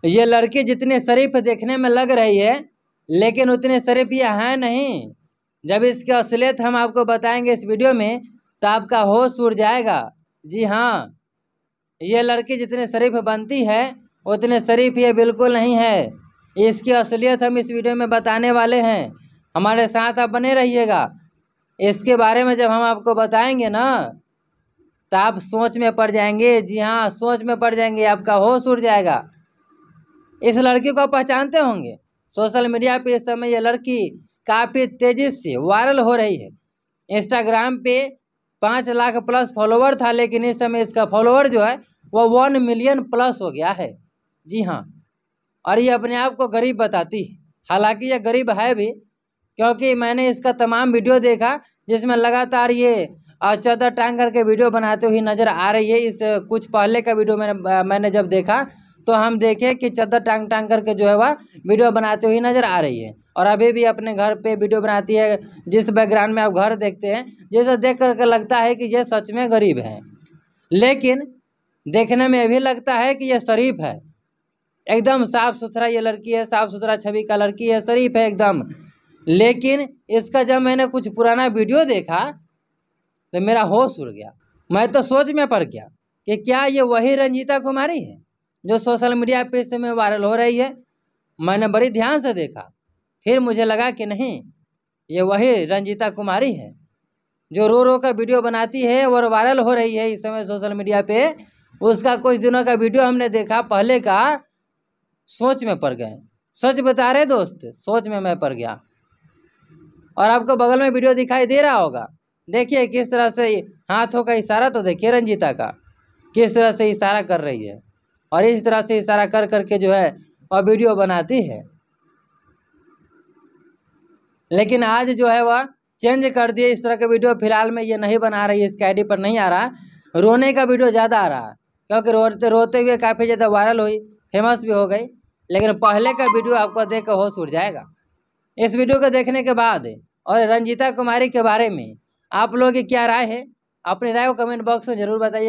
ये लड़की जितनी शरीफ देखने में लग रही है, लेकिन उतनी शरीफ ये है नहीं। जब इसकी असलियत हम आपको बताएंगे इस वीडियो में, तो आपका होश उड़ जाएगा। जी हाँ, ये लड़की जितनी शरीफ बनती है उतनी शरीफ ये बिल्कुल नहीं है। इसकी असलियत हम इस वीडियो में बताने वाले हैं। हमारे साथ आप बने रहिएगा। इसके बारे में जब हम आपको बताएंगे ना, तो आप सोच में पड़ जाएंगे। जी हाँ, सोच में पड़ जाएंगे, आपका होश उड़ जाएगा। इस लड़की को आप पहचानते होंगे। सोशल मीडिया पे इस समय ये लड़की काफ़ी तेज़ी से वायरल हो रही है। इंस्टाग्राम पे 5 लाख प्लस फॉलोवर था, लेकिन इस समय इसका फॉलोवर जो है वो 1 मिलियन प्लस हो गया है। जी हाँ, और ये अपने आप को गरीब बताती है। हालांकि ये गरीब है भी, क्योंकि मैंने इसका तमाम वीडियो देखा जिसमें लगातार ये चादर टांग करके वीडियो बनाते हुए नज़र आ रही है। इस कुछ पहले का वीडियो मैंने जब देखा तो हम देखे कि चादर टांग करके जो है वह वीडियो बनाते हुए नज़र आ रही है। और अभी भी अपने घर पे वीडियो बनाती है। जिस बैकग्राउंड में आप घर देखते हैं, जैसे देख करके लगता है कि ये सच में गरीब है, लेकिन देखने में भी लगता है कि यह शरीफ है। एकदम साफ सुथरा ये लड़की है, साफ सुथरा छवि का लड़की है, शरीफ है एकदम। लेकिन इसका जब मैंने कुछ पुराना वीडियो देखा तो मेरा होश उड़ गया। मैं तो सोच में पड़ गया कि क्या ये वही रंजीता कुमारी है जो सोशल मीडिया पे इस समय वायरल हो रही है। मैंने बड़ी ध्यान से देखा, फिर मुझे लगा कि नहीं, ये वही रंजीता कुमारी है जो रो रो कर वीडियो बनाती है और वायरल हो रही है इस समय सोशल मीडिया पे। उसका कुछ दिनों का वीडियो हमने देखा पहले का, सोच में पड़ गए। सच बता रहे दोस्त, सोच में मैं पड़ गया। और आपको बगल में वीडियो दिखाई दे रहा होगा, देखिए किस तरह से हाथों का इशारा, तो देखिए रंजीता का किस तरह से इशारा कर रही है। और इस तरह से इशारा कर करके जो है वह वीडियो बनाती है। लेकिन आज जो है वह चेंज कर दिए, इस तरह के वीडियो फिलहाल में ये नहीं बना रही है। इसके आईडी पर नहीं आ रहा, रोने का वीडियो ज़्यादा आ रहा है, क्योंकि रोते रोते हुए काफ़ी ज़्यादा वायरल हुई, फेमस भी हो गई। लेकिन पहले का वीडियो आपको देख कर होश उड़ जाएगा। इस वीडियो को देखने के बाद और रंजीता कुमारी के बारे में आप लोगों की क्या राय है, अपनी राय को कमेंट बॉक्स में ज़रूर बताइए।